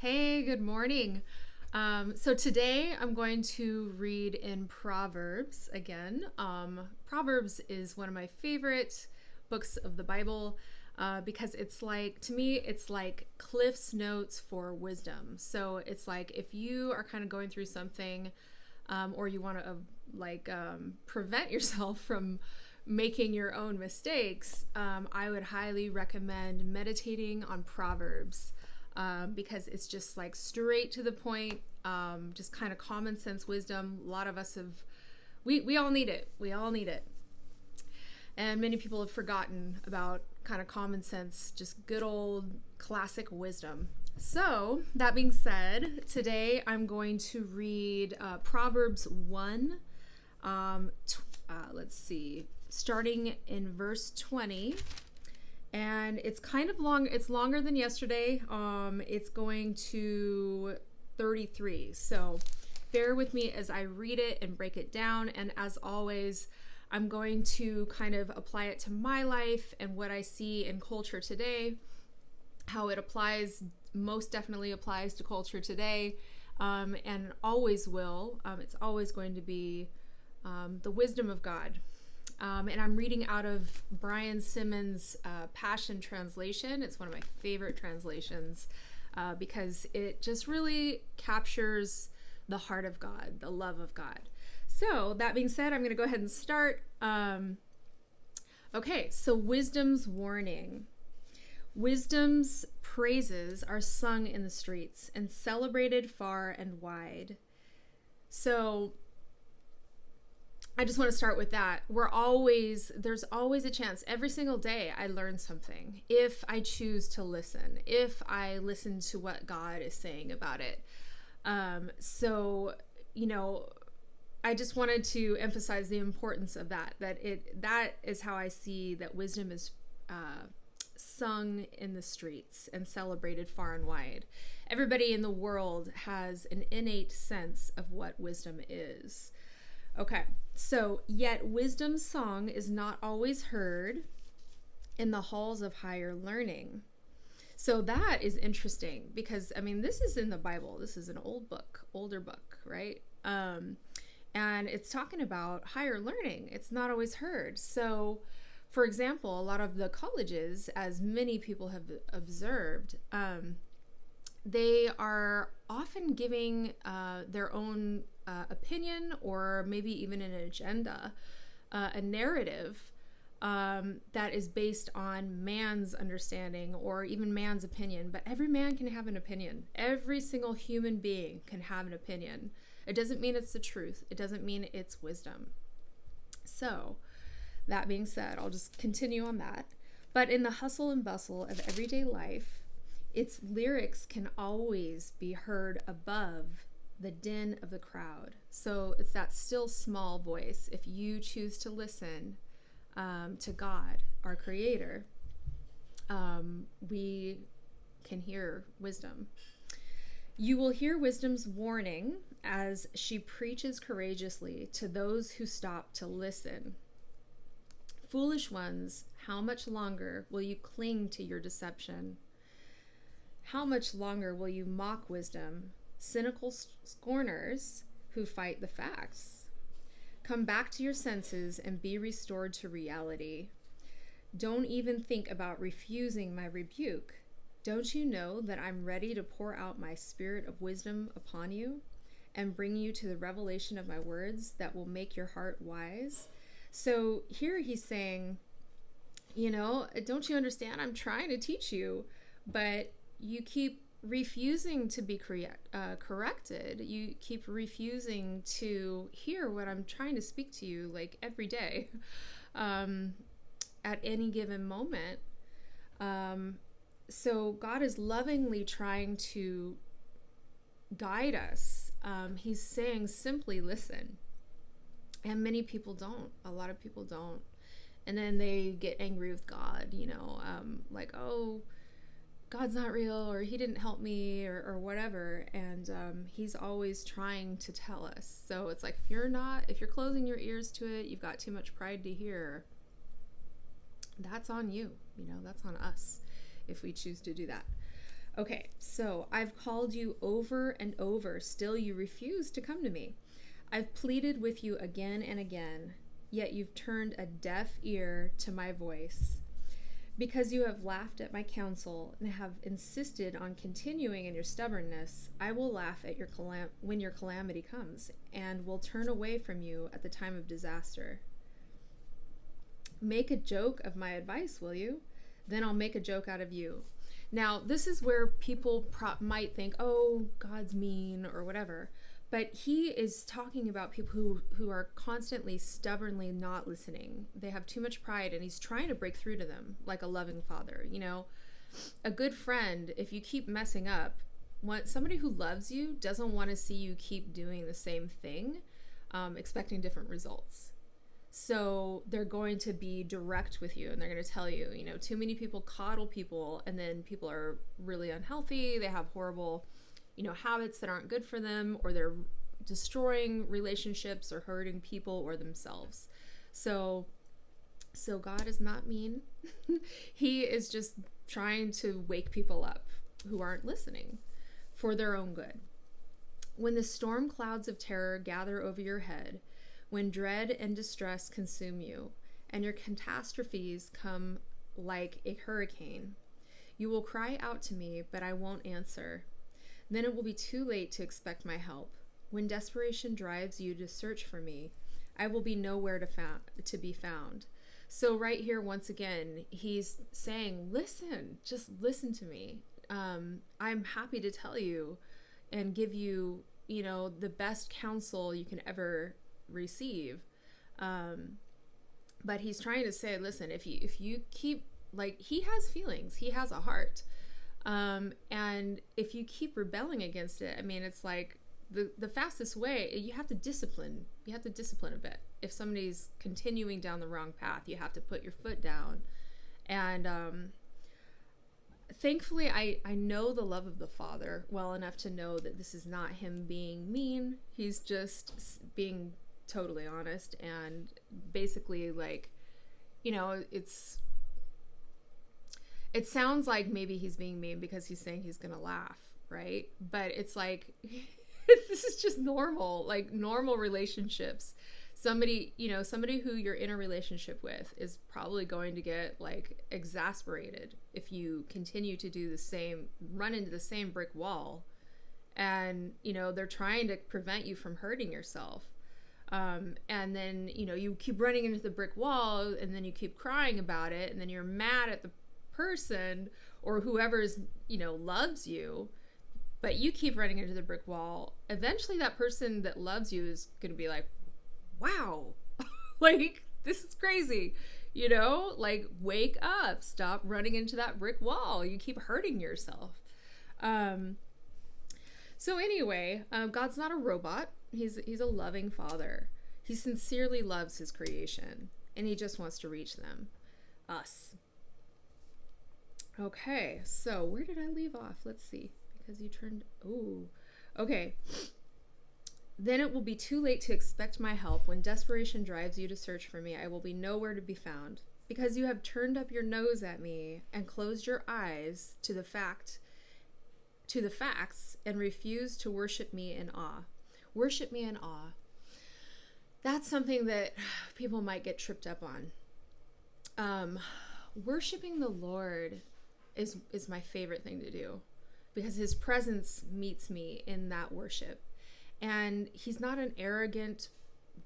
Hey, good morning. So today I'm going to read in Proverbs again. Proverbs is one of my favorite books of the Bible because it's like, to me, it's like Cliff's Notes for wisdom. So it's like if you are kind of going through something or you want to prevent yourself from making your own mistakes, I would highly recommend meditating on Proverbs because it's just like straight to the point, just kind of common sense wisdom. A lot of us we all need it. We all need it. And many people have forgotten about kind of common sense, just good old classic wisdom. So, that being said, today I'm going to read Proverbs 1. Let's see, starting in verse 20. And it's kind of long. It's longer than yesterday. It's going to 33. So bear with me as I read it and break it down. And as always, I'm going to kind of apply it to my life and what I see in culture today, how it applies, most definitely applies to culture today, and always will. It's always going to be the wisdom of God. And I'm reading out of Brian Simmons' Passion Translation. It's one of my favorite translations because it just really captures the heart of God, the love of God. So that being said, I'm going to go ahead and start. Okay, so wisdom's warning. Wisdom's praises are sung in the streets and celebrated far and wide. So I just want to start with that. There's always a chance. Every single day I learn something if I choose to listen, if I listen to what God is saying about it. I just wanted to emphasize the importance of that is how I see that wisdom is sung in the streets and celebrated far and wide. Everybody in the world has an innate sense of what wisdom is. Okay, so yet wisdom's song is not always heard in the halls of higher learning. So that is interesting because, this is in the Bible. This is an older book, right? And it's talking about higher learning. It's not always heard. So, for example, a lot of the colleges, as many people have observed, they are often giving their own opinion or maybe even an agenda, a narrative that is based on man's understanding or even man's opinion. But every man can have an opinion. Every single human being can have an opinion. It doesn't mean it's the truth. It doesn't mean it's wisdom. So, that being said, I'll just continue on that. But in the hustle and bustle of everyday life, its lyrics can always be heard above the din of the crowd. So it's that still small voice. If you choose to listen to God, our Creator, we can hear wisdom. You will hear wisdom's warning as she preaches courageously to those who stop to listen. Foolish ones, how much longer will you cling to your deception? How much longer will you mock wisdom, cynical scorners who fight the facts? Come back to your senses and be restored to reality. Don't even think about refusing my rebuke. Don't you know that I'm ready to pour out my spirit of wisdom upon you and bring you to the revelation of my words that will make your heart wise? So here he's saying, don't you understand? I'm trying to teach you, but you keep refusing to be corrected. You keep refusing to hear what I'm trying to speak to you like every day, at any given moment. So God is lovingly trying to guide us. He's saying simply listen. And many people don't. A lot of people don't. And then they get angry with God, oh, God's not real, or he didn't help me, or whatever. And he's always trying to tell us. So it's like, if you're closing your ears to it, you've got too much pride to hear. That's on you. That's on us if we choose to do that. Okay, so I've called you over and over, still you refuse to come to me. I've pleaded with you again and again, yet you've turned a deaf ear to my voice. Because you have laughed at my counsel and have insisted on continuing in your stubbornness, I will laugh at when your calamity comes, and will turn away from you at the time of disaster. Make a joke of my advice, will you? Then I'll make a joke out of you. Now, this is where people might think, oh, God's mean or whatever. But he is talking about people who are constantly, stubbornly not listening. They have too much pride, and he's trying to break through to them like a loving father. You know, a good friend, if you keep messing up, somebody who loves you doesn't want to see you keep doing the same thing, expecting different results. So they're going to be direct with you, and they're going to tell you, you know, too many people coddle people, and then people are really unhealthy. They have horrible, you know, habits that aren't good for them, or they're destroying relationships or hurting people or themselves. So God is not mean. He is just trying to wake people up who aren't listening for their own good. When the storm clouds of terror gather over your head, when dread and distress consume you, and your catastrophes come like a hurricane, you will cry out to me, but I won't answer. Then it will be too late to expect my help. When desperation drives you to search for me, I will be nowhere to be found. So right here, once again, he's saying, listen, just listen to me. I'm happy to tell you and give you, you know, the best counsel you can ever receive. But he's trying to say, listen, if you keep, like, he has feelings, he has a heart. And if you keep rebelling against it, I mean, it's like the fastest way, you have to discipline a bit. If somebody's continuing down the wrong path, you have to put your foot down. And thankfully, I know the love of the Father well enough to know that this is not him being mean. He's just being totally honest, and basically, like, you know, it sounds like maybe he's being mean because he's saying he's gonna laugh, right? But it's like, this is just normal, like normal relationships. Somebody who you're in a relationship with is probably going to get like exasperated if you continue to do the same, run into the same brick wall, and, you know, they're trying to prevent you from hurting yourself. And then, you know, you keep running into the brick wall, and then you keep crying about it, and then you're mad at the person or whoever's, you know, loves you, but you keep running into the brick wall. Eventually that person that loves you is going to be like, wow, like, this is crazy, you know, like, wake up, stop running into that brick wall. You keep hurting yourself. So anyway, God's not a robot. He's a loving father. He sincerely loves his creation, and he just wants to reach them, us. Okay, so where did I leave off? Let's see, because you turned, okay. Then it will be too late to expect my help. When desperation drives you to search for me, I will be nowhere to be found. Because you have turned up your nose at me and closed your eyes to the facts, and refused to worship me in awe. Worship me in awe. That's something that people might get tripped up on. Worshiping the Lord is my favorite thing to do, because his presence meets me in that worship. And he's not an arrogant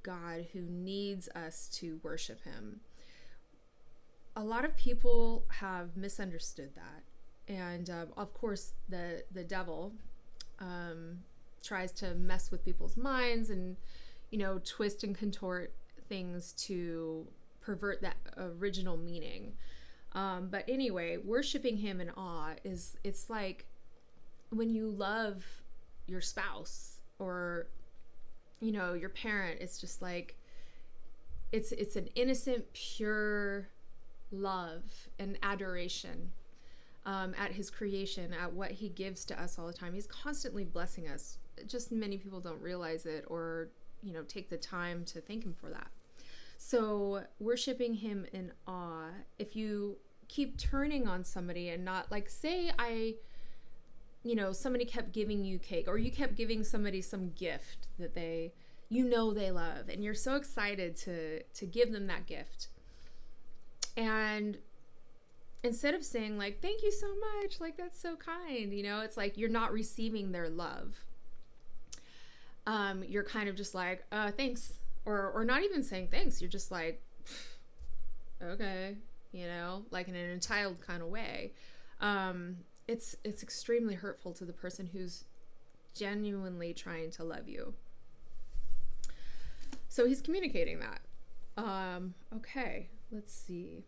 God who needs us to worship him. A lot of people have misunderstood that. And of course, the devil tries to mess with people's minds and, you know, twist and contort things to pervert that original meaning. But anyway, worshiping him in awe it's like when you love your spouse or, you know, your parent. It's just like, it's an innocent, pure love and adoration at his creation, at what he gives to us all the time. He's constantly blessing us. Just many people don't realize it, or, you know, take the time to thank him for that. So worshiping him in awe, if you keep turning on somebody and not, like, say somebody kept giving you cake, or you kept giving somebody some gift that they love, and you're so excited to give them that gift. And instead of saying like, thank you so much, like that's so kind, it's like you're not receiving their love. You're kind of just like, thanks, or not even saying thanks. You're just like, okay, like in an entitled kind of way. It's extremely hurtful to the person who's genuinely trying to love you. So he's communicating that. Okay, let's see.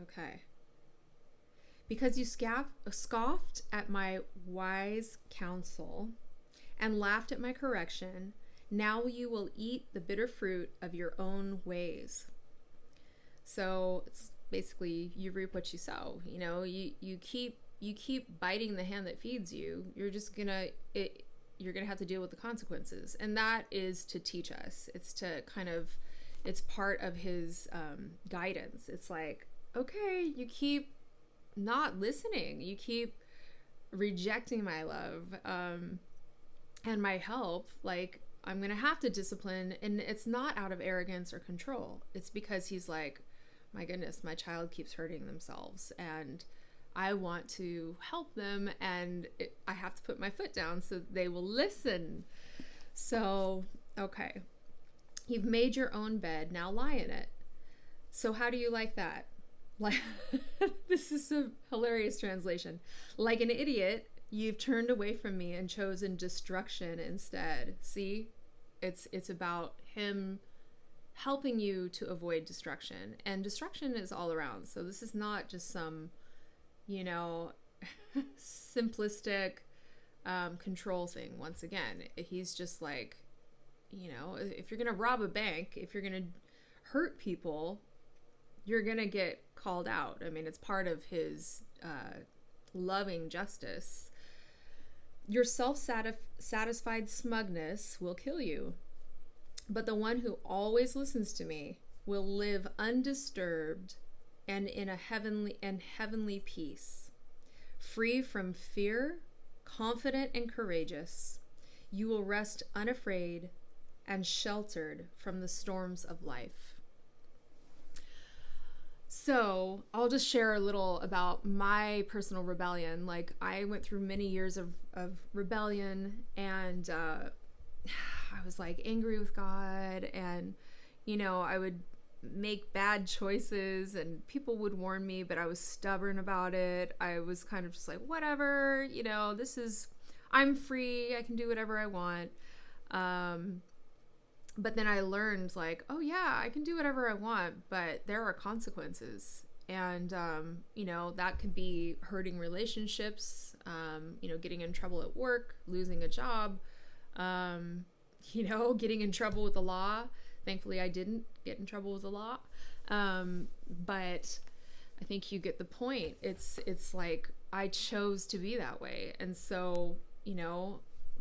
Okay. Because you scoffed at my wise counsel and laughed at my correction, now you will eat the bitter fruit of your own ways. So it's basically you reap what you sow. You keep biting the hand that feeds you. You're gonna have to deal with the consequences, and that is to teach us. It's part of his guidance. It's like, okay, you keep not listening, you keep rejecting my love and my help, like I'm gonna have to discipline. And it's not out of arrogance or control. It's because he's like, my goodness, my child keeps hurting themselves and I want to help them, and I have to put my foot down so they will listen. So, okay, you've made your own bed, now lie in it. So how do you like that? Like, this is a hilarious translation. Like an idiot, you've turned away from me and chosen destruction instead. See, it's about him helping you to avoid destruction, and destruction is all around. So this is not just some, simplistic control thing. Once again, he's just like, if you're gonna rob a bank, if you're gonna hurt people, you're gonna get called out. I mean, it's part of his loving justice. Your self-satisfied smugness will kill you, but the one who always listens to me will live undisturbed and in a heavenly peace, free from fear, confident and courageous. You will rest unafraid and sheltered from the storms of life. So I'll just share a little about my personal rebellion. Like, I went through many years of rebellion, and I was like angry with God, and I would make bad choices and people would warn me, but I was stubborn about it. I was kind of just like, whatever, I'm free, I can do whatever I want. But then I learned, like, oh yeah, I can do whatever I want, but there are consequences. And that could be hurting relationships, getting in trouble at work, losing a job, getting in trouble with the law. Thankfully, I didn't get in trouble with the law. But I think you get the point. It's like I chose to be that way. And so,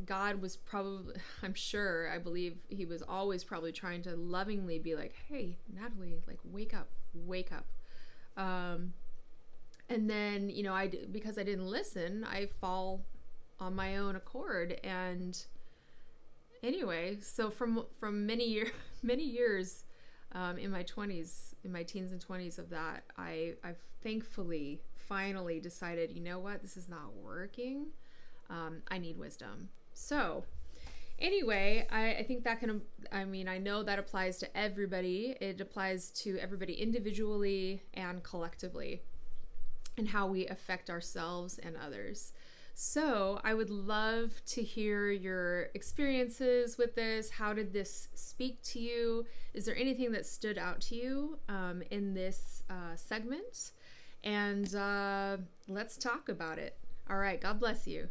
God was probably, I believe he was always probably trying to lovingly be like, hey, Natalie, like, wake up. And then, because I didn't listen, I fall on my own accord. And anyway, so from many years in my 20s, in my teens and 20s of that, I've thankfully finally decided, you know what, this is not working. I need wisdom. So anyway, I think that I know that applies to everybody. It applies to everybody individually and collectively, and how we affect ourselves and others. So I would love to hear your experiences with this. How did this speak to you? Is there anything that stood out to you in this segment? And let's talk about it. All right. God bless you.